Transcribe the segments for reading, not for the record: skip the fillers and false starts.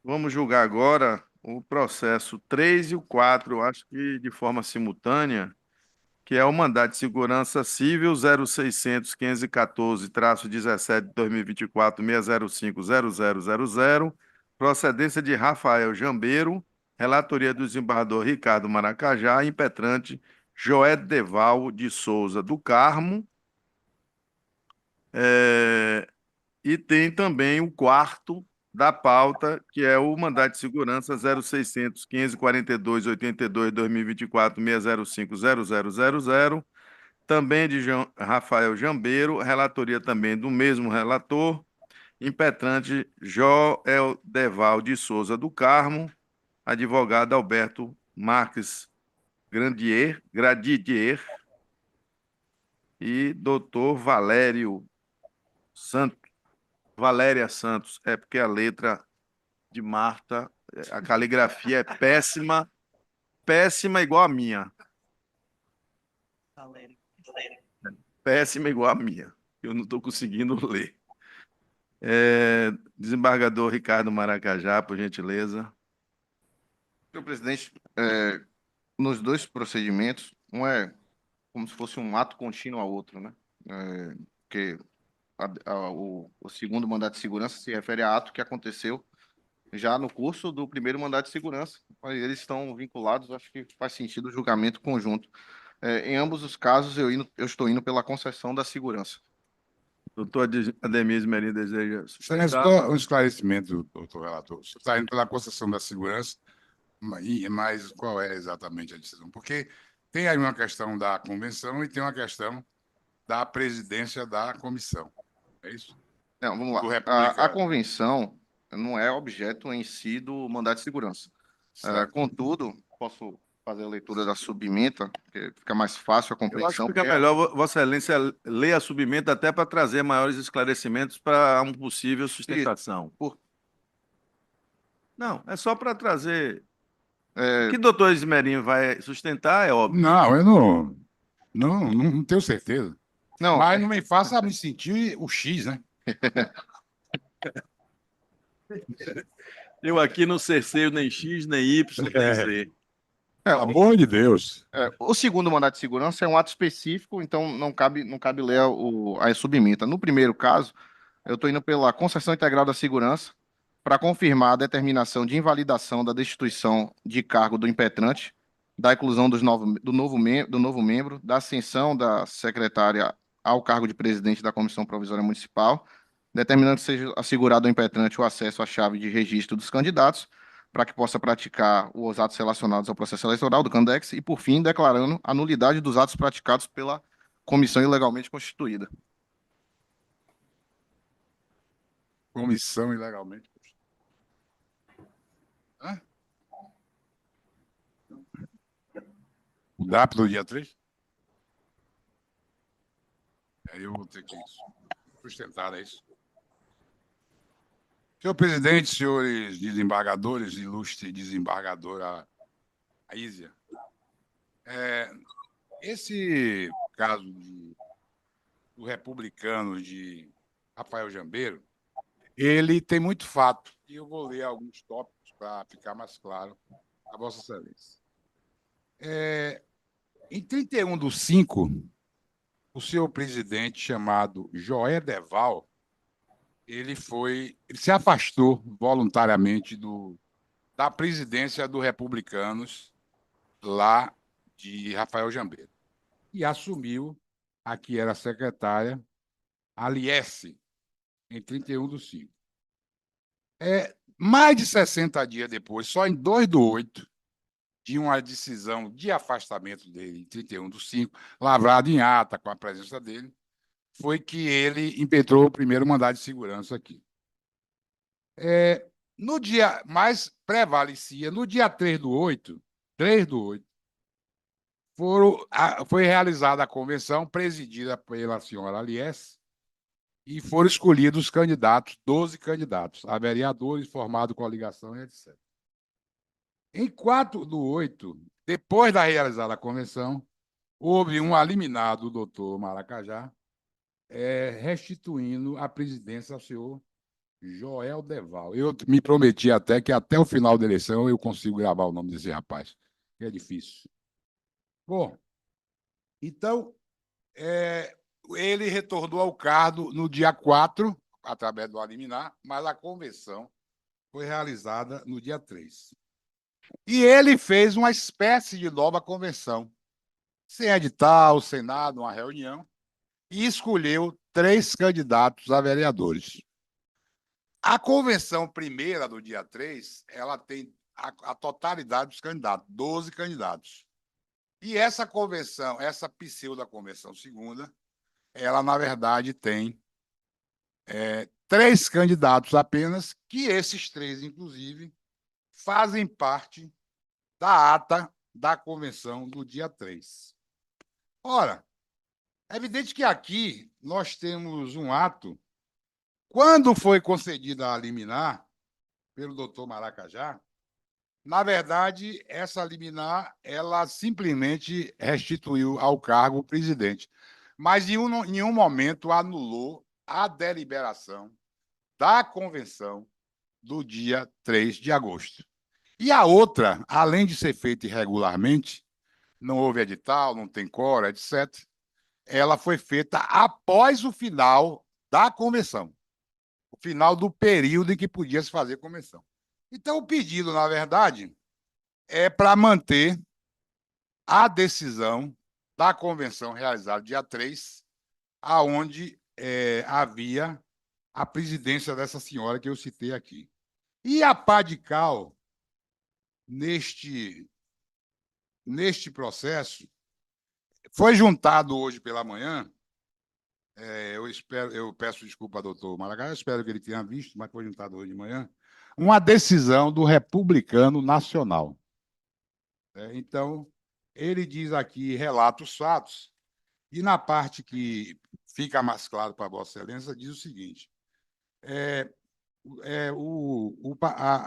Vamos julgar agora o processo 3 e o 4, eu acho que de forma simultânea, que é o mandado de segurança civil 0600-514-17 de 2024 6050000, procedência de Rafael Jambeiro, relatoria do desembargador Ricardo Maracajá, impetrante Joé Deval de Souza do Carmo. É, E tem também o quarto da pauta, que é o mandado de segurança 0600-542-82-2024-6050000, também de Rafael Jambeiro, relatoria também do mesmo relator, impetrante Joel Deval de Souza do Carmo, advogado Alberto Marques Gradidier e doutor Valéria Santos, é porque a letra de Marta, a caligrafia é péssima, péssima igual a minha. Péssima igual a minha. Eu não estou conseguindo ler. Desembargador Ricardo Maracajá, por gentileza. Senhor presidente, nos dois procedimentos, um é como se fosse um ato contínuo ao outro, né? Porque o segundo mandato de segurança se refere a ato que aconteceu já no curso do primeiro mandato de segurança. Mas eles estão vinculados, acho que faz sentido o julgamento conjunto. Em ambos os casos, eu estou indo pela concessão da segurança. Doutor Ademir Merino deseja Excelência, sustentar. só um esclarecimento, doutor relator. Você está indo pela concessão da segurança, mas qual é exatamente a decisão? Porque tem aí uma questão da convenção e tem uma questão da presidência da comissão. É isso? Não, vamos Do lá. A republicano. convenção não é objeto em si do mandato de segurança. Certo. Contudo, posso fazer a leitura da submenta, que fica mais fácil a Eu acho que compreensão, fica porque melhor Vossa Excelência ler a submenta até para trazer maiores esclarecimentos para uma possível sustentação. por, Não, é só para trazer. O é, que o doutor Esmerinho vai sustentar é óbvio. Não, eu não tenho certeza. não, Mas não me faça me sentir o X, né? Eu aqui não cerceio nem X, nem Y, nem Z. Pelo amor de Deus. o segundo mandato de segurança é um ato específico, então não cabe ler a submenta. No primeiro caso, eu estou indo pela concessão integral da segurança para confirmar a determinação de invalidação da destituição de cargo do impetrante, da inclusão do novo membro, da ascensão da secretária ao cargo de presidente da Comissão Provisória Municipal, determinando que seja assegurado ao impetrante o acesso à chave de registro dos candidatos, para que possa praticar os atos relacionados ao processo eleitoral do Candex, e, por fim, declarando a nulidade dos atos praticados pela comissão ilegalmente constituída. Comissão ilegalmente. Hã? O DAP do dia 3? Aí eu vou ter que sustentar, é isso. Senhor presidente, senhores desembargadores, ilustre desembargadora Aísia, esse caso do republicano de Rafael Jambeiro, ele tem muito fato, e eu vou ler alguns tópicos para ficar mais claro a Vossa Excelência. Em 31/5, o seu presidente, chamado Joé Deval, ele se afastou voluntariamente da presidência do Republicanos lá de Rafael Jambeiro e assumiu a que era secretária, a Liesse, em 31/5. Mais de 60 dias depois, só em 2/8, de uma decisão de afastamento dele, em 31/5, lavrado em ata com a presença dele, foi que ele impetrou o primeiro mandado de segurança aqui. No dia mais prevalecia, no dia 3/8, foi realizada a convenção presidida pela senhora Alies e foram escolhidos os candidatos, 12 candidatos, a vereadores, formado coligação e etc. Em 4/8, depois da realizada a convenção, houve um liminar do doutor Maracajá, restituindo a presidência ao senhor Joel Deval. Eu me prometi até que até o final da eleição eu consigo gravar o nome desse rapaz, que é difícil. Bom, então, ele retornou ao cargo no dia 4, através do liminar, mas a convenção foi realizada no dia 3. E ele fez uma espécie de nova convenção, sem edital, sem nada, uma reunião, e escolheu 3 candidatos a vereadores. A convenção primeira, do dia 3, ela tem a totalidade dos candidatos, 12 candidatos. E essa convenção, essa pseudo-convenção segunda, ela, na verdade, tem 3 candidatos apenas, que esses 3, inclusive, fazem parte da ata da convenção do dia 3. Ora, é evidente que aqui nós temos um ato. Quando foi concedida a liminar pelo doutor Maracajá, na verdade, essa liminar ela simplesmente restituiu ao cargo o presidente, mas em nenhum momento anulou a deliberação da convenção do dia 3 de agosto. E a outra, além de ser feita irregularmente, não houve edital, não tem quórum, etc., ela foi feita após o final da convenção, o final do período em que podia se fazer convenção. Então, o pedido, na verdade, é para manter a decisão da convenção realizada dia 3, aonde havia a presidência dessa senhora que eu citei aqui. E a pá de cal, neste processo, foi juntado hoje pela manhã, eu peço desculpa ao doutor Maracajá, espero que ele tenha visto, mas foi juntado hoje de manhã, uma decisão do Republicano Nacional. Então, ele diz aqui, relata os fatos, e na parte que fica mais claro para Vossa Excelência, diz o seguinte: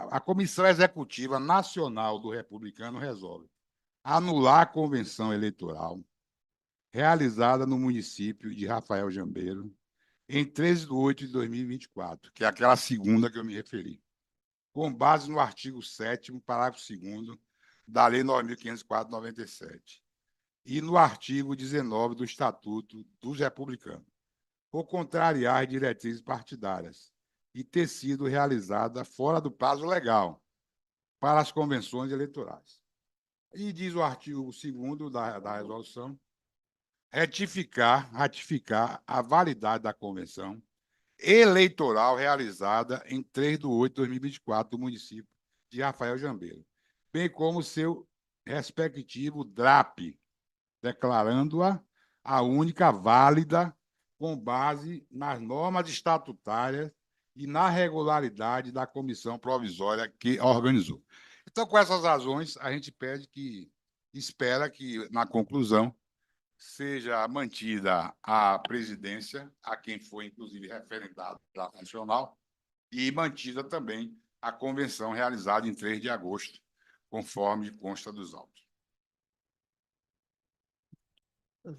a Comissão Executiva Nacional do Republicano resolve anular a convenção eleitoral realizada no município de Rafael Jambeiro em 13 de 8 de 2024, que é aquela segunda que eu me referi, com base no artigo 7º, parágrafo 2º da Lei 9.504/97 e no artigo 19 do Estatuto dos Republicanos, por contrariar as diretrizes partidárias e ter sido realizada fora do prazo legal para as convenções eleitorais. E diz o artigo 2º da resolução, ratificar a validade da convenção eleitoral realizada em 3 de 8 de 2024 do município de Rafael Jambeiro, bem como seu respectivo DRAP, declarando-a a única válida com base nas normas estatutárias e na regularidade da comissão provisória que organizou. Então, com essas razões, a gente espera que, na conclusão, seja mantida a presidência, a quem foi, inclusive, referendado pela Nacional, e mantida também a convenção realizada em 3 de agosto, conforme consta dos autos. Os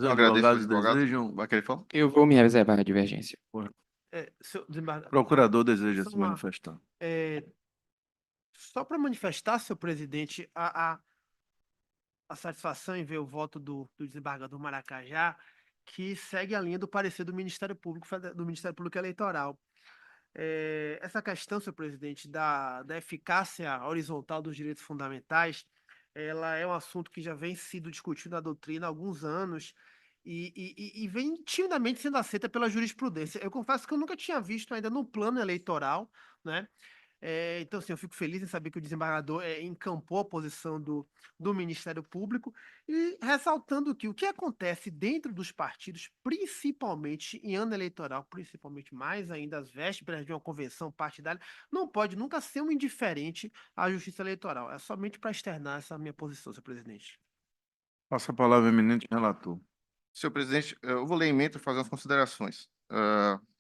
Eu agradeço, advogados advogado. desejam. Vai querer falar? Eu vou me reservar a divergência. Senhor desembargador, Procurador deseja só se uma- manifestar. só para manifestar, senhor presidente, a satisfação em ver o voto do desembargador Maracajá, que segue a linha do parecer do Ministério Público Eleitoral. Essa questão, senhor presidente, da eficácia horizontal dos direitos fundamentais, ela é um assunto que já vem sido discutido na doutrina há alguns anos e vem timidamente sendo aceita pela jurisprudência. Eu confesso que eu nunca tinha visto ainda no plano eleitoral, né? Então, assim, eu fico feliz em saber que o desembargador encampou a posição do Ministério Público e ressaltando que o que acontece dentro dos partidos, principalmente em ano eleitoral, principalmente mais ainda às vésperas de uma convenção partidária, não pode nunca ser um indiferente à justiça eleitoral. É somente para externar essa minha posição, senhor presidente. Passa a palavra ao eminente relator. Senhor presidente, eu vou ler a emenda e fazer as considerações.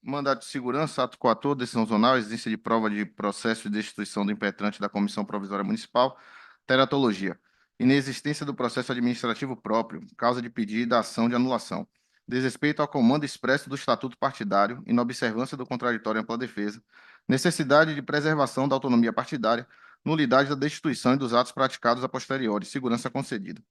Mandado de segurança, ato coator, decisão zonal, existência de prova de processo de destituição do impetrante da Comissão Provisória Municipal, teratologia, inexistência do processo administrativo próprio, causa de pedido da ação de anulação, desrespeito ao comando expresso do Estatuto Partidário, inobservância do contraditório e ampla defesa, necessidade de preservação da autonomia partidária, nulidade da destituição e dos atos praticados a posteriori, segurança concedida.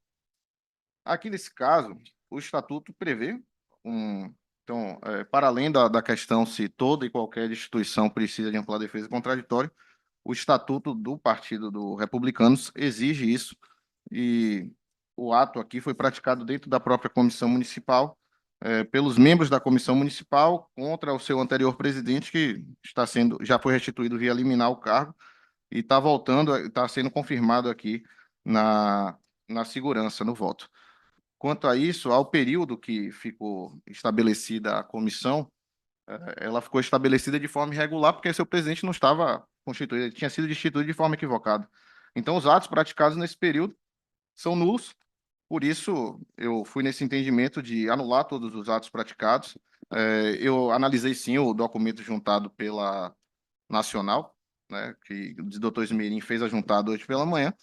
Aqui, nesse caso, o Estatuto prevê então, para além da questão se toda e qualquer instituição precisa de ampla defesa e contraditório, o Estatuto do Partido dos Republicanos exige isso, e o ato aqui foi praticado dentro da própria comissão municipal, pelos membros da comissão municipal contra o seu anterior presidente, que já foi restituído via liminar o cargo, e está sendo confirmado aqui na segurança, no voto. Quanto a isso, ao período que ficou estabelecida a comissão, ela ficou estabelecida de forma irregular, porque seu presidente não estava constituído, ele tinha sido destituído de forma equivocada. Então, os atos praticados nesse período são nulos, por isso eu fui nesse entendimento de anular todos os atos praticados. Eu analisei, sim, o documento juntado pela Nacional, né, que o doutor Esmerim fez a juntada hoje pela manhã.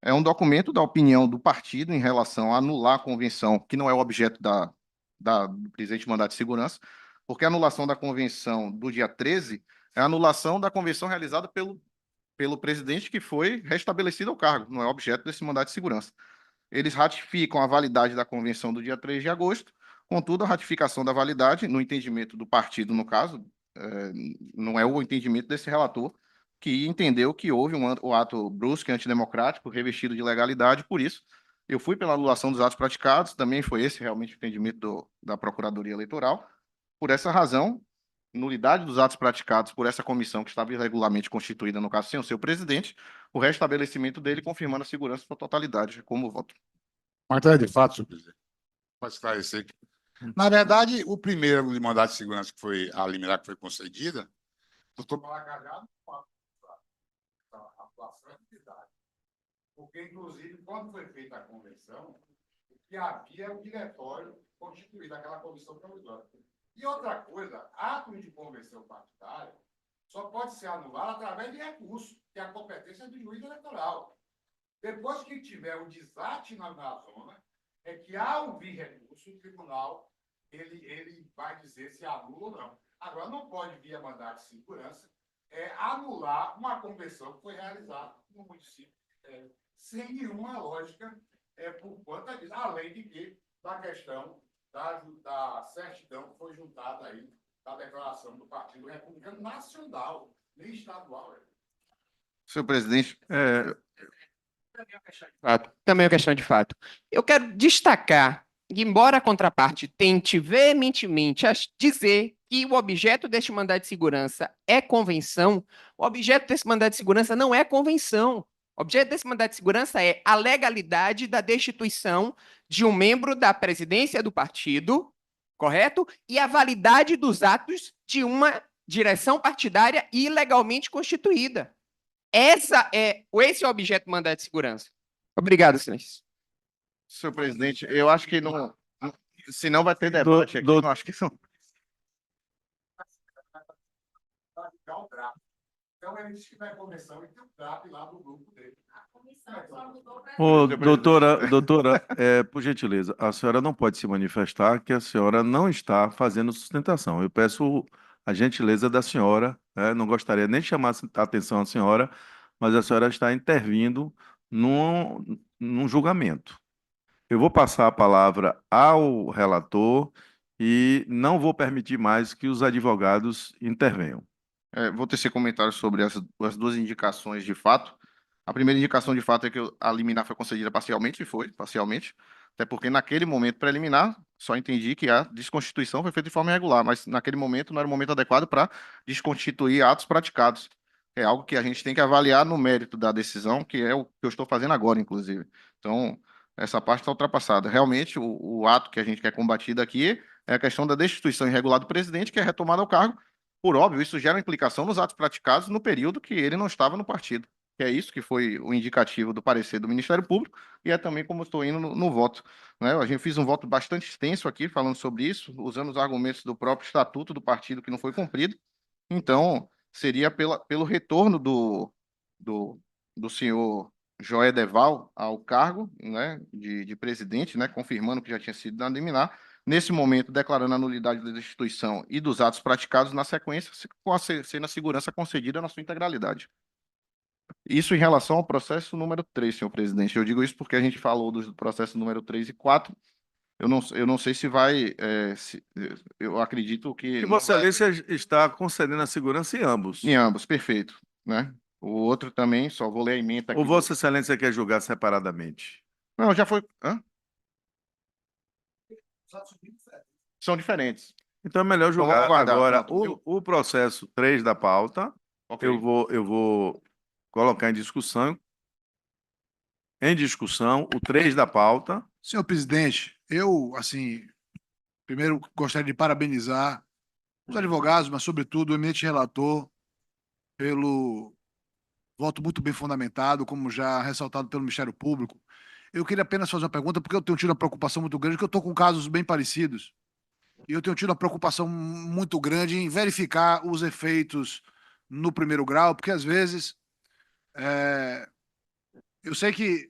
É um documento da opinião do partido em relação a anular a convenção, que não é o objeto do presente mandato de segurança, porque a anulação da convenção do dia 13 é a anulação da convenção realizada pelo presidente que foi restabelecido ao cargo, não é objeto desse mandato de segurança. Eles ratificam a validade da convenção do dia 3 de agosto, contudo, a ratificação da validade, no entendimento do partido, no caso, não é o entendimento desse relator, que entendeu que houve um ato brusco e antidemocrático, revestido de legalidade, por isso eu fui pela anulação dos atos praticados, também foi esse realmente o entendimento da Procuradoria Eleitoral. Por essa razão, nulidade dos atos praticados por essa comissão que estava irregularmente constituída, no caso, sem o seu presidente, o restabelecimento dele confirmando a segurança da totalidade, como voto. Mas é de fato, senhor presidente, para esclarecer. Na verdade, o primeiro de mandato de segurança que foi a liminar que foi concedida, o doutor Maracajá não pode a atuação de idade. Porque, inclusive, quando foi feita a convenção, o que havia é o diretório constituído, aquela comissão provisória. E outra coisa, ato de convenção partidária só pode ser anulado através de recurso, que é a competência do juiz eleitoral. Depois que tiver o desate na zona, é que, ao vir recurso, o tribunal ele vai dizer se anula ou não. Agora, não pode, via mandato de segurança, anular uma convenção que foi realizada no município, sem nenhuma lógica por conta disso, além de que, da questão da certidão que foi juntada aí, da declaração do Partido Republicano Nacional, nem estadual. Senhor presidente, Também é uma questão de fato. Eu quero destacar que, embora a contraparte tente veementemente dizer que o objeto deste mandado de segurança é convenção, o objeto desse mandado de segurança não é convenção. O objeto desse mandado de segurança é a legalidade da destituição de um membro da presidência do partido, correto? E a validade dos atos de uma direção partidária ilegalmente constituída. Esse é o objeto do mandado de segurança. Obrigado, silêncio. senhor presidente, eu acho que não, senão vai ter debate aqui, não acho que são. Então, ele disse que vai convenção e tem o DAP lá do grupo dele. Doutora, por gentileza, a senhora não pode se manifestar, que a senhora não está fazendo sustentação. Eu peço a gentileza da senhora, não gostaria nem de chamar a atenção à senhora, mas a senhora está intervindo num julgamento. Eu vou passar a palavra ao relator e não vou permitir mais que os advogados intervenham. Vou tecer comentários sobre as duas indicações de fato. A primeira indicação de fato é que a liminar foi concedida parcialmente, e foi, parcialmente, até porque naquele momento preliminar, só entendi que a desconstituição foi feita de forma irregular, mas naquele momento não era o momento adequado para desconstituir atos praticados. É algo que a gente tem que avaliar no mérito da decisão, que é o que eu estou fazendo agora, inclusive. Então, essa parte está ultrapassada. Realmente, o ato que a gente quer combater aqui é a questão da destituição irregular do presidente, que é retomada ao cargo. Por óbvio, isso gera uma implicação nos atos praticados no período que ele não estava no partido. Que é isso que foi o indicativo do parecer do Ministério Público, e é também como estou indo no voto. Né? A gente fez um voto bastante extenso aqui, falando sobre isso, usando os argumentos do próprio estatuto do partido que não foi cumprido. Então, seria pelo retorno do senhor Joé Deval ao cargo, né, de presidente, né, confirmando que já tinha sido dado liminar, nesse momento, declarando a nulidade da destituição e dos atos praticados na sequência, sendo a segurança concedida na sua integralidade. Isso em relação ao processo número 3, senhor presidente. Eu digo isso porque a gente falou do processo número 3 e 4. Eu não sei se vai. Eu acredito que. Que não Vossa vai- Excelência está concedendo a segurança em ambos. Em ambos, perfeito. Né? O outro também, só vou ler a emenda aqui. Ou Vossa Excelência quer julgar separadamente? Não, já foi. Hã? São diferentes. Então é melhor Então, vamos julgar aguardar. agora Pronto. o processo 3 da pauta. Ok. Eu vou colocar em discussão o 3 da pauta. Senhor presidente, eu, assim, primeiro gostaria de parabenizar os advogados, mas, sobretudo, o eminente relator, pelo voto muito bem fundamentado, como já ressaltado pelo Ministério Público. Eu queria apenas fazer uma pergunta, porque eu tenho tido uma preocupação muito grande, porque eu estou com casos bem parecidos, e eu tenho tido uma preocupação muito grande em verificar os efeitos no primeiro grau, porque, às vezes, eu sei que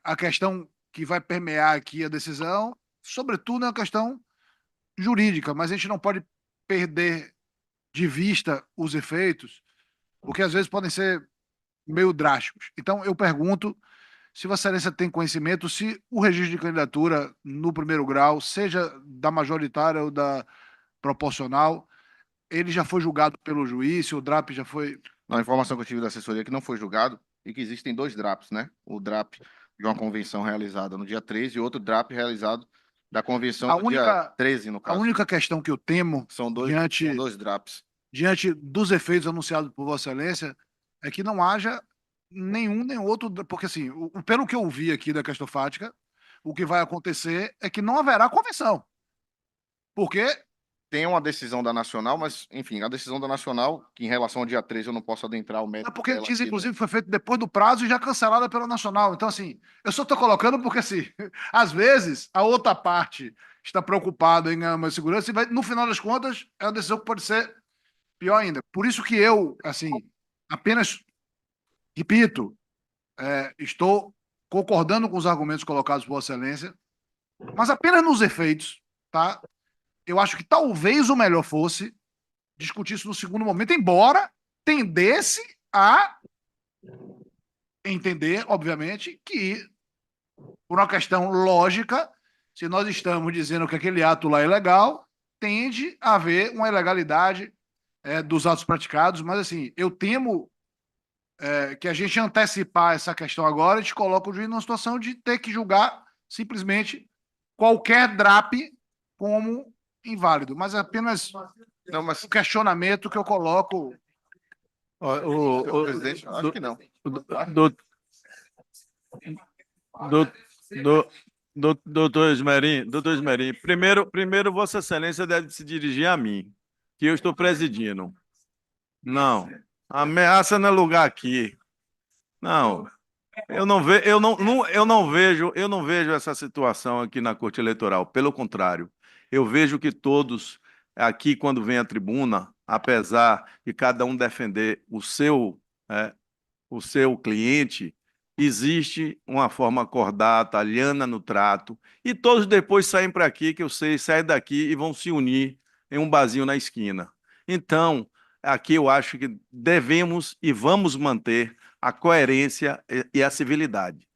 a questão que vai permear aqui a decisão, sobretudo, é uma questão jurídica, mas a gente não pode perder de vista os efeitos, porque às vezes podem ser meio drásticos. Então, eu pergunto se Vossa Excelência tem conhecimento se o registro de candidatura no primeiro grau, seja da majoritária ou da proporcional, ele já foi julgado pelo juiz, se o DRAP já foi. A informação que eu tive da assessoria é que não foi julgado e que existem dois DRAPs, né? O DRAP de uma convenção realizada no dia 13 e outro DRAP realizado da convenção A do dia única, 13, no a caso. única questão que eu temo São diante dois DRAPs. diante dos efeitos anunciados por Vossa Excelência, é que não haja nenhum nem outro, porque assim, pelo que eu vi aqui da questão fática, o que vai acontecer é que não haverá convenção. Porque Tem uma decisão da Nacional, mas, enfim, a decisão da Nacional, que em relação ao dia 13 eu não posso adentrar o mérito porque dela diz, aqui, né? inclusive, que foi feito depois do prazo e já cancelada pela Nacional. Então, assim, eu só estou colocando porque, assim, às vezes, a outra parte está preocupada em ganhar mais segurança e, no final das contas, é uma decisão que pode ser pior ainda. Por isso que eu, assim, apenas, repito, estou concordando com os argumentos colocados por Vossa Excelência, mas apenas nos efeitos, tá? Eu acho que talvez o melhor fosse discutir isso no segundo momento, embora tendesse a entender, obviamente, que, por uma questão lógica, se nós estamos dizendo que aquele ato lá é legal, tende a haver uma ilegalidade dos atos praticados, mas, assim, eu temo que a gente antecipar essa questão agora, a gente coloca o juiz numa situação de ter que julgar simplesmente qualquer DRAP como inválido. Mas é apenas Não, mas, um questionamento que eu coloco. senhor presidente, acho que não. Doutor Esmerim, primeiro Vossa Excelência deve se dirigir a mim, que eu estou presidindo. Não, ameaça não é lugar aqui. Não, eu não vejo essa situação aqui na Corte Eleitoral. Pelo contrário, eu vejo que todos aqui, quando vem à tribuna, apesar de cada um defender o seu cliente, existe uma forma acordada, aliana no trato, e todos depois saem para aqui, que eu sei, saem daqui e vão se unir em um barzinho na esquina. Então, aqui eu acho que devemos e vamos manter a coerência e a civilidade.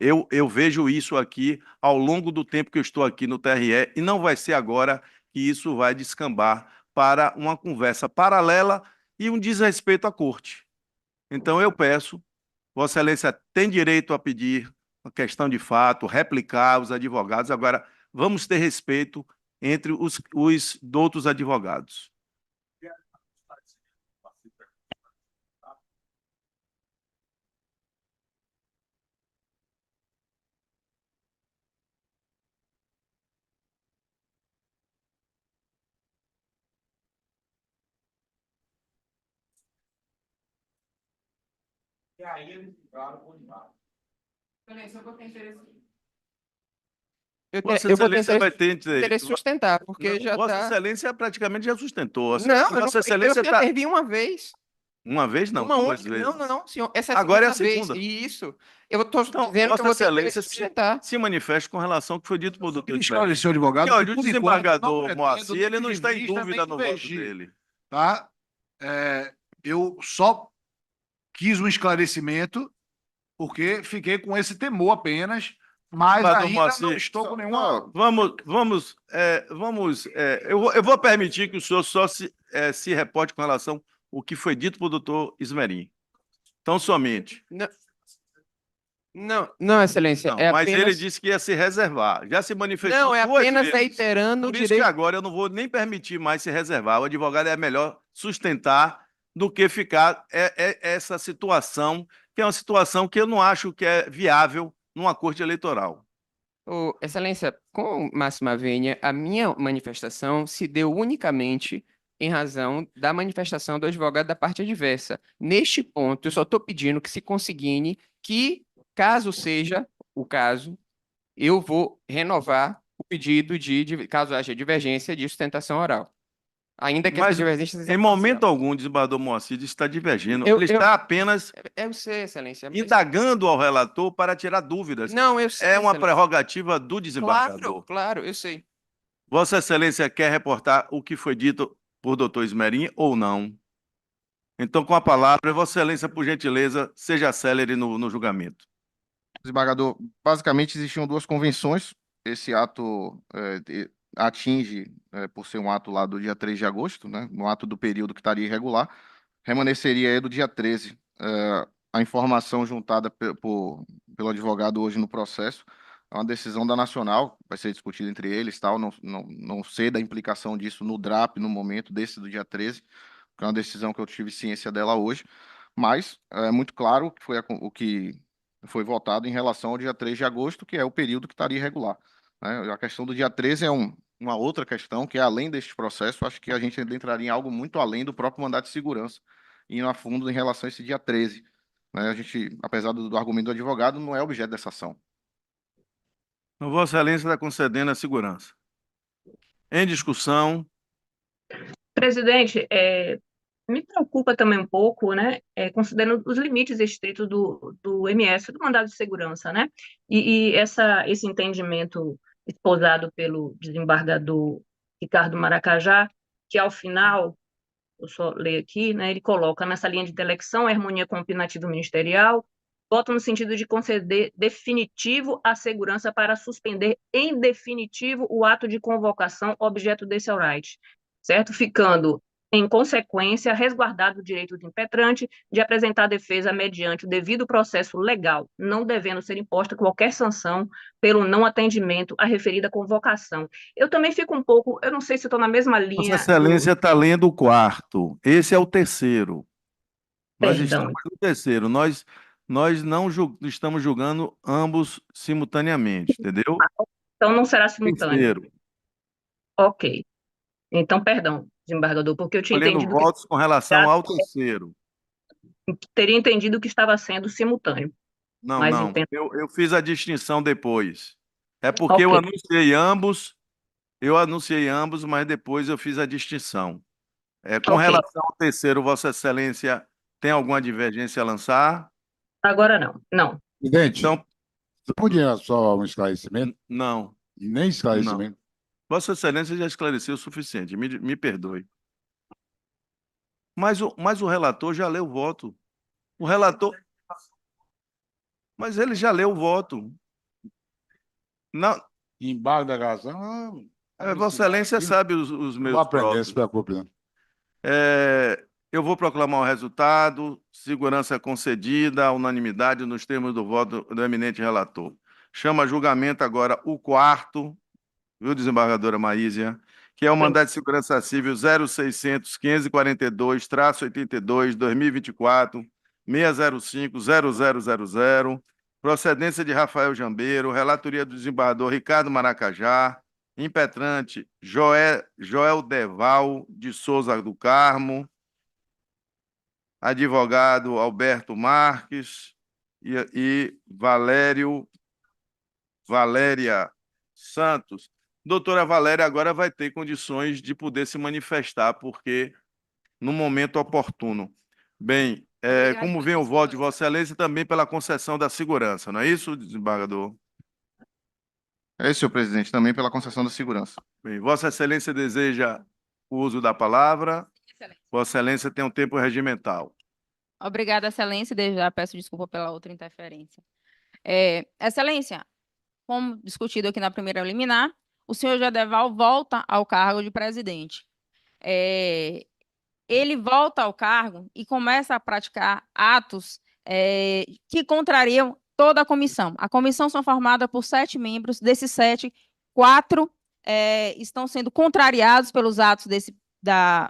Eu vejo isso aqui ao longo do tempo que eu estou aqui no TRE, e não vai ser agora que isso vai descambar para uma conversa paralela e um desrespeito à corte. Então, eu peço, Vossa Excelência tem direito a pedir uma questão de fato, replicar os advogados. Agora, vamos ter respeito entre os outros advogados. E aí eles ficaram com Excelência, eu vou ter interesse. Vossa Eu vou ter Excelência vai interesse, ter interesse sustentar, porque já Vossa está. Excelência praticamente já sustentou. Não, Vossa Excelência eu está. intervi uma vez. Uma vez não, Uma duas única. vezes. Não, não, não, senhor. Essa é a Agora é a segunda vez. segunda. Isso. Eu estou Então, dizendo que eu Vossa vou ter que Excelência sustentar. se manifeste com relação ao que foi dito por doutor Ele Esmeralda. esclareceu, E advogado, olha, que o por enquanto não desembargador pretendo Moacir, ele nem não está em vista, dúvida nem no voto divergir, dele. tá? Eu só quis um esclarecimento porque fiquei com esse temor apenas, mas Desembargador ainda não Moacir, estou com nenhuma... eu vou permitir que o senhor só se reporte com relação ao que foi dito por doutor Ismerim. Então, somente. Não, não, não, Excelência. Não, É mas ele apenas. disse que ia se reservar. Já se manifestou Não, é duas apenas vezes. reiterando o Por isso que direito. agora eu não vou nem permitir mais se reservar. O advogado é melhor sustentar do que ficar essa situação, que é uma situação que eu não acho que é viável numa corte eleitoral. Excelência, com máxima vênia, a minha manifestação se deu unicamente em razão da manifestação do advogado da parte adversa. Neste ponto, eu só estou pedindo que se consigne que, caso seja o caso, eu vou renovar o pedido caso haja divergência de sustentação oral. Ainda que essa Mas, divergência seja em parcial. momento algum, o desembargador Moacir está divergindo. Eu- Ele eu- está apenas Eu sei, Excelência. indagando ao relator para tirar dúvidas. Não, eu sei, É uma Excelência. prerrogativa do Claro, desembargador. claro, eu sei. Vossa Excelência quer reportar o que foi dito por doutor Ismerim ou não? Então, com a palavra, Vossa Excelência, por gentileza, seja célere no julgamento. Desembargador, basicamente existiam duas convenções. Esse ato atinge, por ser um ato lá do dia 3 de agosto, né, no ato do período que estaria irregular, remanesceria aí do dia 13. A informação juntada pelo advogado hoje no processo é uma decisão da Nacional, vai ser discutida entre eles, tal, não sei da implicação disso no DRAP, no momento desse do dia 13, que é uma decisão que eu tive ciência dela hoje, mas é muito claro que foi o que foi votado em relação ao dia 3 de agosto, que é o período que estaria irregular, né? A questão do dia 13 é uma outra questão, que é além deste processo, acho que a gente ainda entraria em algo muito além do próprio mandato de segurança, indo a fundo em relação a esse dia 13. Né? A gente, apesar do argumento do advogado, não é objeto dessa ação. Então, Vossa Excelência está concedendo a segurança. Em discussão, Presidente, me preocupa também um pouco, né, considerando os limites estritos do MS, do mandado de segurança, né, e esse entendimento esposado pelo desembargador Ricardo Maracajá, que ao final, eu só leio aqui, né, ele coloca nessa linha de intelecção, harmonia com o opinativo ministerial, vota no sentido de conceder definitivo a segurança para suspender em definitivo o ato de convocação objeto desse right, certo? Ficando, em consequência, resguardado o direito do impetrante de apresentar defesa mediante o devido processo legal, não devendo ser imposta qualquer sanção pelo não atendimento à referida convocação. Eu também fico um pouco, eu não sei se estou na mesma Vossa linha Excelência está lendo o quarto. Esse é o terceiro. Nós Perdão. estamos no terceiro. Nós não estamos julgando ambos simultaneamente, entendeu? Então não será simultâneo. Terceiro. Ok. Então, perdão, desembargador, porque eu tinha Colhendo entendido que votos com relação ao terceiro. teria entendido que estava sendo simultâneo. Não, Mas não. entendo. Eu fiz a distinção depois. É porque eu Ok. anunciei ambos, mas depois eu fiz a distinção. Com Ok. relação ao terceiro, Vossa Excelência tem alguma divergência a lançar? Agora não. Não. Presidente, Então, você podia só um esclarecimento? não, E nem esclarecimento. Vossa Excelência já esclareceu o suficiente, me perdoe. Mas o relator já leu o voto. O relator. Mas ele já leu o voto. Não, Embargo da gravação. Vossa Excelência sabe os Não meus vou aprender, próprios. se preocupe, não. Eu vou proclamar o resultado. Segurança concedida, unanimidade nos termos do voto do eminente relator. Chama a julgamento agora o quarto, viu, desembargadora Maísia, que é o mandado de segurança civil 0600-542-82, 2024, 605-0000, procedência de Rafael Jambeiro, relatoria do desembargador Ricardo Maracajá, impetrante Joel Deval de Souza do Carmo, advogado Alberto Marques e Valéria Santos. Doutora Valéria agora vai ter condições de poder se manifestar, porque no momento oportuno. Bem, Obrigada como pela vem o voto de resposta. Vossa Excelência também pela concessão da segurança, não é isso, desembargador? É isso, senhor presidente, também pela concessão da segurança. Bem, Vossa Excelência deseja o uso da palavra. Excelência. Vossa Excelência tem um tempo regimental. Obrigada, Excelência. Desde já peço desculpa pela outra interferência. Excelência, como discutido aqui na primeira liminar, o senhor Jadeval volta ao cargo de presidente. Ele volta ao cargo e começa a praticar atos que contrariam toda a comissão. A comissão são formada por 7 membros, desses 7, 4 estão sendo contrariados pelos atos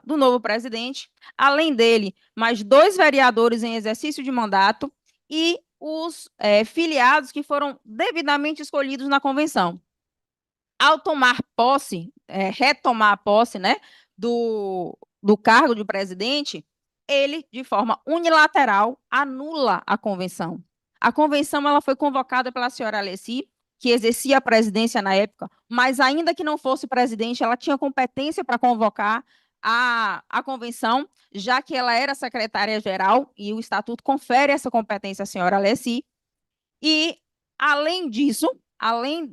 do novo presidente, além dele, mais 2 vereadores em exercício de mandato e os filiados que foram devidamente escolhidos na convenção. Ao tomar posse, retomar a posse, né, do cargo de presidente, ele, de forma unilateral, anula a convenção. A convenção ela foi convocada pela senhora Alessi, que exercia a presidência na época, mas ainda que não fosse presidente, ela tinha competência para convocar a convenção, já que ela era secretária-geral, e o estatuto confere essa competência à senhora Alessi. E, além disso, além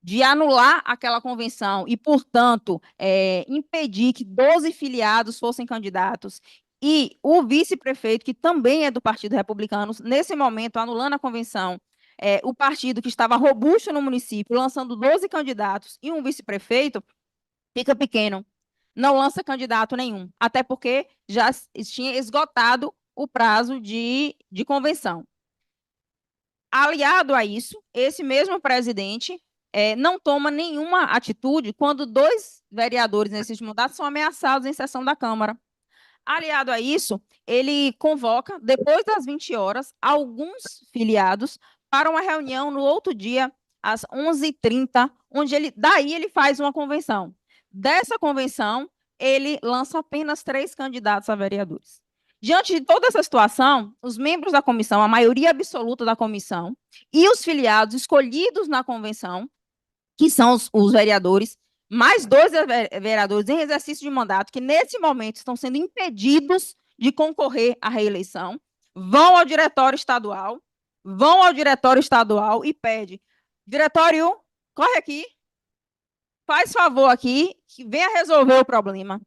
de anular aquela convenção e, portanto, impedir que 12 filiados fossem candidatos e o vice-prefeito, que também é do Partido Republicano, nesse momento, anulando a convenção, o partido que estava robusto no município, lançando 12 candidatos e um vice-prefeito, fica pequeno, não lança candidato nenhum, até porque já tinha esgotado o prazo de convenção. Aliado a isso, esse mesmo presidente não toma nenhuma atitude quando 2 vereadores nesses mandatos são ameaçados em sessão da Câmara. Aliado a isso, ele convoca, depois das 20 horas, alguns filiados para uma reunião no outro dia, às 11h30, onde daí ele faz uma convenção. Dessa convenção, ele lança apenas 3 candidatos a vereadores. Diante de toda essa situação, os membros da comissão, a maioria absoluta da comissão, e os filiados escolhidos na convenção, que são os vereadores, mais 2 vereadores em exercício de mandato, que nesse momento estão sendo impedidos de concorrer à reeleição, vão ao diretório estadual e pedem: diretório, corre aqui, faz favor aqui, que venha resolver o problema.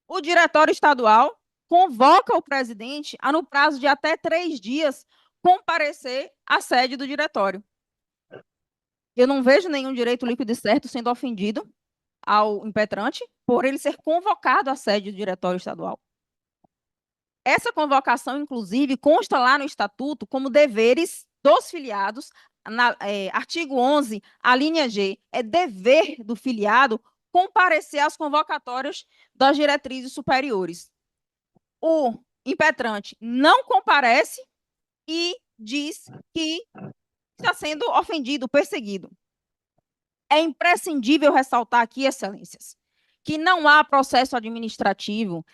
O diretório estadual convoca o presidente a, no prazo de até 3 dias, comparecer à sede do diretório. Eu não vejo nenhum direito líquido e certo sendo ofendido ao impetrante por ele ser convocado à sede do diretório estadual. Essa convocação, inclusive, consta lá no estatuto como deveres dos filiados, artigo 11, a linha G, é dever do filiado comparecer às convocatórias das diretrizes superiores. O impetrante não comparece e diz que está sendo ofendido, perseguido. É imprescindível ressaltar aqui, excelências, que não há processo administrativo,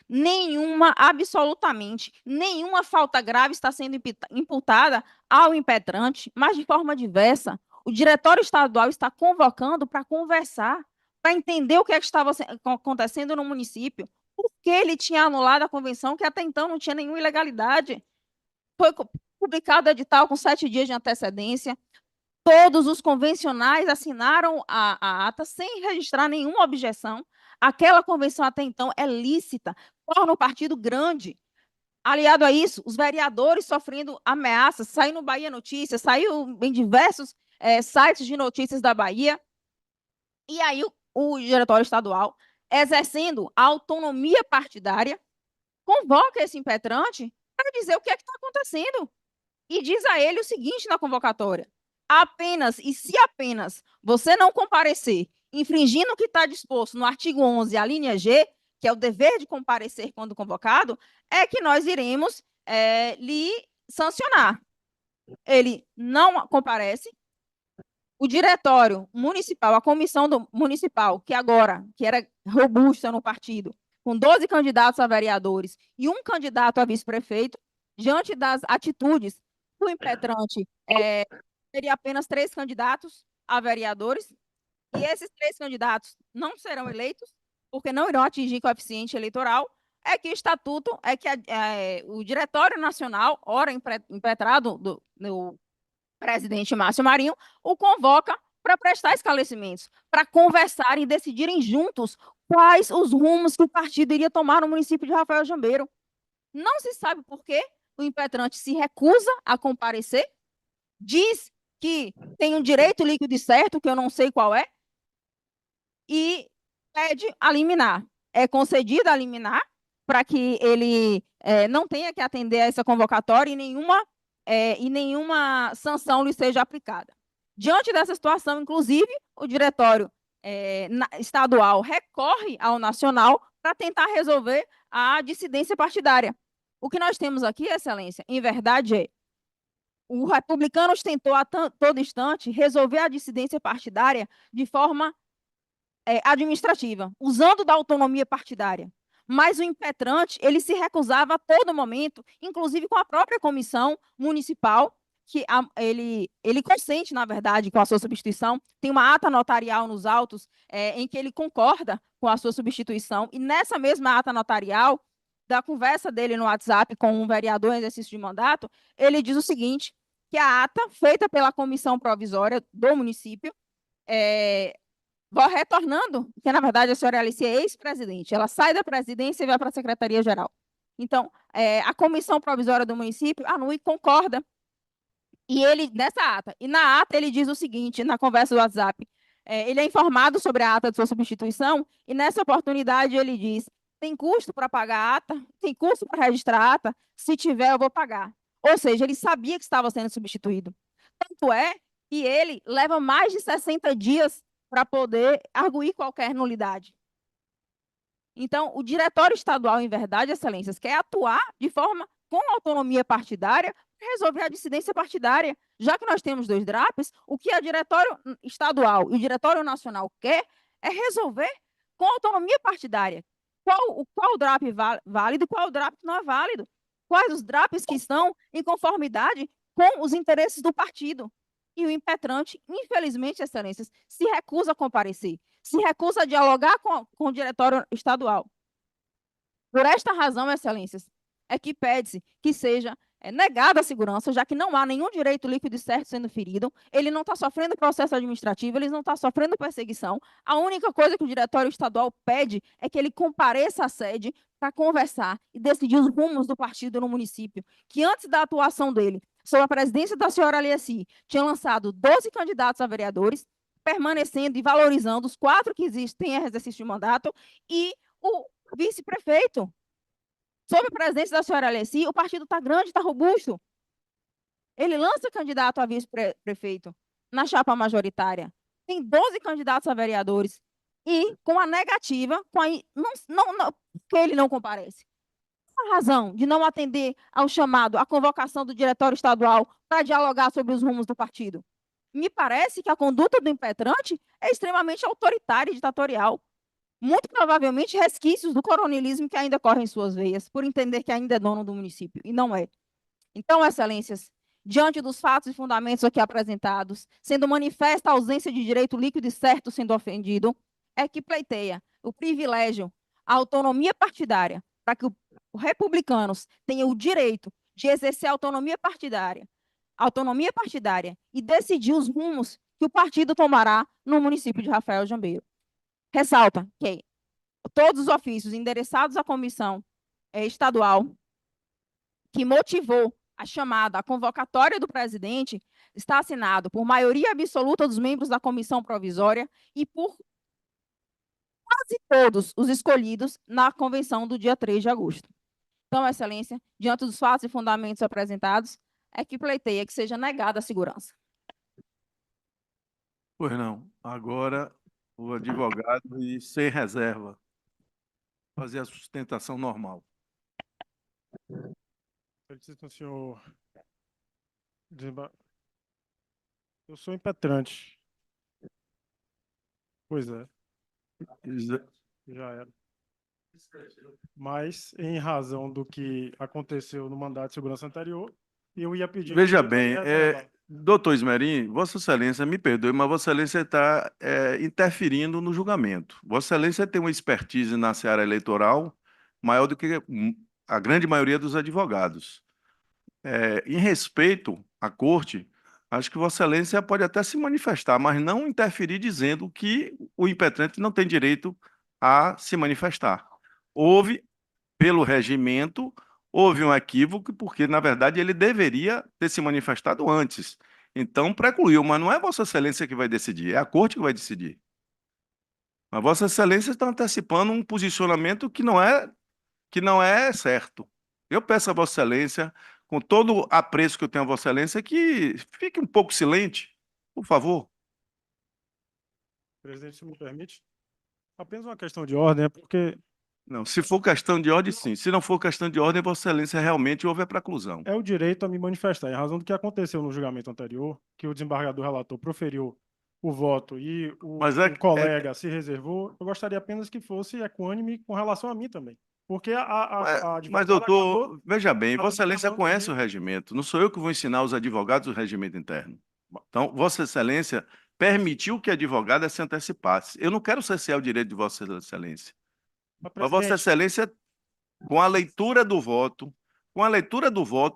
absolutamente nenhuma falta grave está sendo imputada ao impetrante, mas de forma diversa. O diretório estadual está convocando para conversar, para entender o que estava acontecendo no município, por que ele tinha anulado a convenção, que até então não tinha nenhuma ilegalidade. Foi publicado edital com 7 dias de antecedência. Todos os convencionais assinaram a ata sem registrar nenhuma objeção. Aquela convenção até então é lícita, torna o partido grande. Aliado a isso, os vereadores sofrendo ameaças, saiu no Bahia Notícias, saiu em diversos sites de notícias da Bahia. E aí o diretório estadual, exercendo a autonomia partidária, convoca esse impetrante para dizer o que é que está acontecendo. E diz a ele o seguinte na convocatória: apenas, e se apenas você não comparecer, infringindo o que está disposto no artigo 11, a linha G, que é o dever de comparecer quando convocado, é que nós iremos lhe sancionar. Ele não comparece, o diretório municipal, a comissão municipal, que era robusta no partido, com 12 candidatos a vereadores e um candidato a vice-prefeito, diante das atitudes do impetrante, teria apenas 3 candidatos a vereadores, e esses 3 candidatos não serão eleitos, porque não irão atingir coeficiente eleitoral, é que o estatuto, é que o Diretório Nacional, ora impetrado do presidente Márcio Marinho, o convoca para prestar esclarecimentos, para conversarem e decidirem juntos quais os rumos que o partido iria tomar no município de Rafael Jambeiro. Não se sabe por quê o impetrante se recusa a comparecer, diz que tem um direito líquido e certo, que eu não sei qual é, e pede a liminar. É concedida a liminar para que ele não tenha que atender a essa convocatória e nenhuma sanção lhe seja aplicada. Diante dessa situação, inclusive, o diretório estadual recorre ao nacional para tentar resolver a dissidência partidária. O que nós temos aqui, Excelência, em verdade, é o Republicanos tentou a todo instante resolver a dissidência partidária de forma administrativa, usando da autonomia partidária. Mas o impetrante, ele se recusava a todo momento, inclusive com a própria comissão municipal, que ele consente, na verdade, com a sua substituição. Tem uma ata notarial nos autos em que ele concorda com a sua substituição, e nessa mesma ata notarial, da conversa dele no WhatsApp com um vereador em exercício de mandato, ele diz o seguinte, que a ata feita pela comissão provisória do município retornando, porque, na verdade, a senhora Alice é ex-presidente, ela sai da presidência e vai para a Secretaria-Geral. Então, a comissão provisória do município anula e concorda, e ele, nessa ata, e na ata ele diz o seguinte, na conversa do WhatsApp, ele é informado sobre a ata de sua substituição, e nessa oportunidade ele diz, tem custo para pagar a ata? Tem custo para registrar a ata? Se tiver, eu vou pagar. Ou seja, ele sabia que estava sendo substituído. Tanto é que ele leva mais de 60 dias para poder arguir qualquer nulidade. Então, o Diretório Estadual, em verdade, Excelências, quer atuar de forma com autonomia partidária para resolver a dissidência partidária. Já que nós temos 2 DRAPs, o que a Diretório Estadual e o Diretório Nacional quer é resolver com autonomia partidária. Qual DRAP válido e qual DRAP não é válido? Quais os DRAPs que estão em conformidade com os interesses do partido? E o impetrante, infelizmente, Excelências, se recusa a comparecer, se recusa a dialogar com o Diretório Estadual. Por esta razão, Excelências, é que pede-se que seja negada a segurança, já que não há nenhum direito líquido e certo sendo ferido, ele não está sofrendo processo administrativo, ele não está sofrendo perseguição. A única coisa que o Diretório Estadual pede é que ele compareça à sede para conversar e decidir os rumos do partido no município, que antes da atuação dele, sob a presidência da senhora Aliaci, tinha lançado 12 candidatos a vereadores, permanecendo e valorizando os 4 que existem em exercício de mandato, e o vice-prefeito. Sob a presidência da senhora Aliaci, o partido está grande, está robusto. Ele lança candidato a vice-prefeito na chapa majoritária. Tem 12 candidatos a vereadores. E com a negativa, que ele não comparece. A razão de não atender ao chamado, à convocação do Diretório Estadual para dialogar sobre os rumos do partido. Me parece que a conduta do impetrante é extremamente autoritária e ditatorial. Muito provavelmente resquícios do coronelismo que ainda correm em suas veias, por entender que ainda é dono do município, e não é. Então, Excelências, diante dos fatos e fundamentos aqui apresentados, sendo manifesta a ausência de direito líquido e certo sendo ofendido, é que pleiteia o privilégio, a autonomia partidária, para que os republicanos tenham o direito de exercer a autonomia partidária e decidir os rumos que o partido tomará no município de Rafael Jambeiro. Ressalta que todos os ofícios endereçados à comissão estadual que motivou a chamada, a convocatória do presidente, está assinado por maioria absoluta dos membros da comissão provisória e por quase todos os escolhidos na convenção do dia 3 de agosto. Então, Excelência, diante dos fatos e fundamentos apresentados, é que pleiteia que seja negada a segurança. Pois não. Agora, o advogado, e sem reserva, fazer a sustentação normal. Felicito, senhor. Eu sou impetrante. Pois é, já era. Mas, em razão do que aconteceu no mandato de segurança anterior, eu ia pedir... Veja bem, doutor Ismerim, Vossa Excelência, me perdoe, mas Vossa Excelência está interferindo no julgamento. Vossa Excelência tem uma expertise na seara eleitoral maior do que a grande maioria dos advogados. Em respeito à corte, acho que Vossa Excelência pode até se manifestar, mas não interferir dizendo que o impetrante não tem direito a se manifestar. Houve, pelo regimento, houve um equívoco, porque, na verdade, ele deveria ter se manifestado antes. Então, precluiu, mas não é Vossa Excelência que vai decidir, é a corte que vai decidir. Mas Vossa Excelência está antecipando um posicionamento que não é certo. Eu peço a Vossa Excelência, com todo o apreço que eu tenho a Vossa Excelência, que fique um pouco silente, por favor. Presidente, se me permite. Apenas uma questão de ordem, é porque Não, se for questão de ordem, sim. Se não for questão de ordem, Vossa Excelência realmente houve a preclusão. é o direito a me manifestar, em razão do que aconteceu no julgamento anterior, que o desembargador relator proferiu o voto e Mas o colega se reservou. Eu gostaria apenas que fosse equânime com relação a mim também. Porque a Mas, advogada doutor, acabou... veja bem, ela Vossa Excelência falando conhece que- o regimento. Não sou eu que vou ensinar os advogados o regimento interno. Então, Vossa Excelência permitiu que a advogada se antecipasse. Eu não quero cercear o direito de Vossa Excelência. Mas, Mas Vossa presidente, Excelência, com a leitura do voto,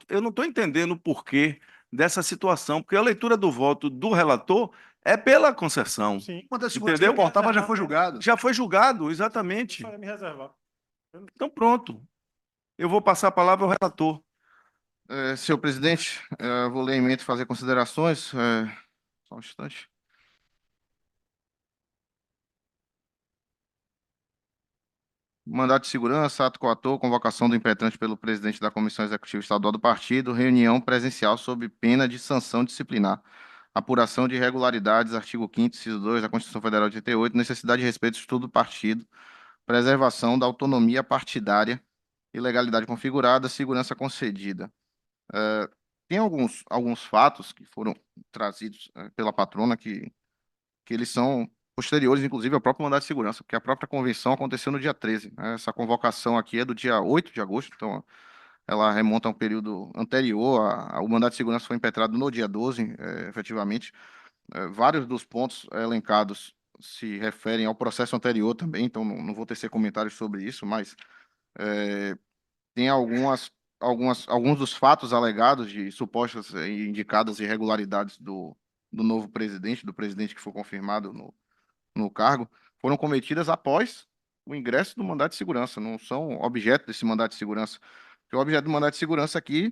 eu não estou entendendo o porquê dessa situação, porque a leitura do voto do relator é pela concessão. sim, Quanto a segurança que Entendeu? importava já foi julgado. Já foi julgado, eu exatamente. só ia me reservar. Então, pronto. Eu vou passar a palavra ao relator. Senhor presidente, vou ler a emenda e fazer considerações. Só um instante. Mandato de segurança, ato coator, convocação do impetrante pelo presidente da Comissão Executiva Estadual do Partido, reunião presencial sob pena de sanção disciplinar. Apuração de irregularidades, artigo 5º, inciso 2 da Constituição Federal de 88, necessidade de respeito ao estudo do partido, preservação da autonomia partidária, ilegalidade configurada, segurança concedida. Tem alguns fatos que foram trazidos pela patrona que eles são posteriores, inclusive, ao próprio mandato de segurança, porque a própria convenção aconteceu no dia 13, né? Essa convocação aqui é do dia 8 de agosto, então ela remonta a um período anterior, o mandato de segurança foi impetrado no dia 12, efetivamente. Vários dos pontos elencados se referem ao processo anterior também, então não vou tecer comentários sobre isso, mas tem alguns dos fatos alegados de supostas e indicadas irregularidades do novo presidente, do presidente que foi confirmado no cargo, foram cometidas após o ingresso do mandato de segurança, não são objeto desse mandato de segurança. Porque o objeto do mandato de segurança aqui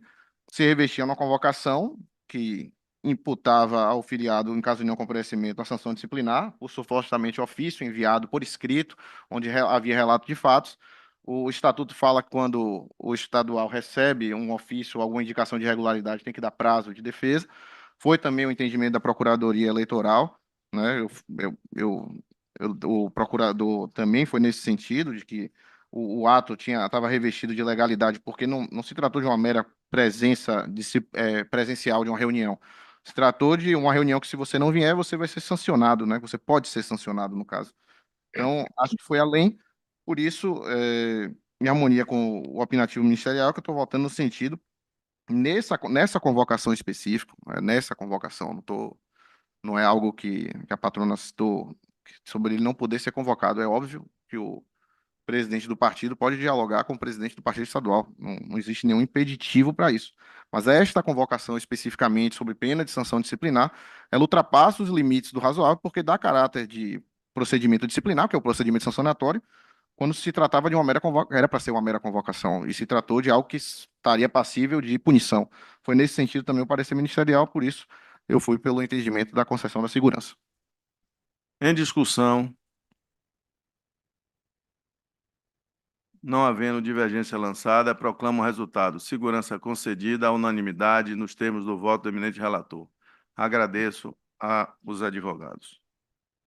se revestia numa convocação que imputava ao filiado, em caso de não comparecimento, a sanção disciplinar, por supostamente ofício enviado por escrito, onde havia relato de fatos. O estatuto fala que quando o estadual recebe um ofício ou alguma indicação de irregularidade, tem que dar prazo de defesa. Foi também o entendimento da Procuradoria Eleitoral, né? O procurador também foi nesse sentido, de que o ato estava revestido de legalidade, porque não se tratou de uma mera presença presencial de uma reunião. Se tratou de uma reunião que, se você não vier, você vai ser sancionado, né? Você pode ser sancionado, no caso. Então, acho que foi além. Por isso, em harmonia com o opinativo ministerial, que eu estou votando no sentido, nessa convocação específica, nessa convocação, não é algo que a patrona citou sobre ele não poder ser convocado. É óbvio que o presidente do partido pode dialogar com o presidente do partido estadual. Não existe nenhum impeditivo para isso. Mas esta convocação especificamente sobre pena de sanção disciplinar, ela ultrapassa os limites do razoável, porque dá caráter de procedimento disciplinar, que é o procedimento sancionatório, quando se tratava de uma mera convocação, era para ser uma mera convocação, e se tratou de algo que estaria passível de punição. Foi nesse sentido também o parecer ministerial, por isso eu fui pelo entendimento da concessão da segurança. Em discussão, não havendo divergência lançada, proclamo o resultado. Segurança concedida à unanimidade nos termos do voto do eminente relator. Agradeço aos advogados.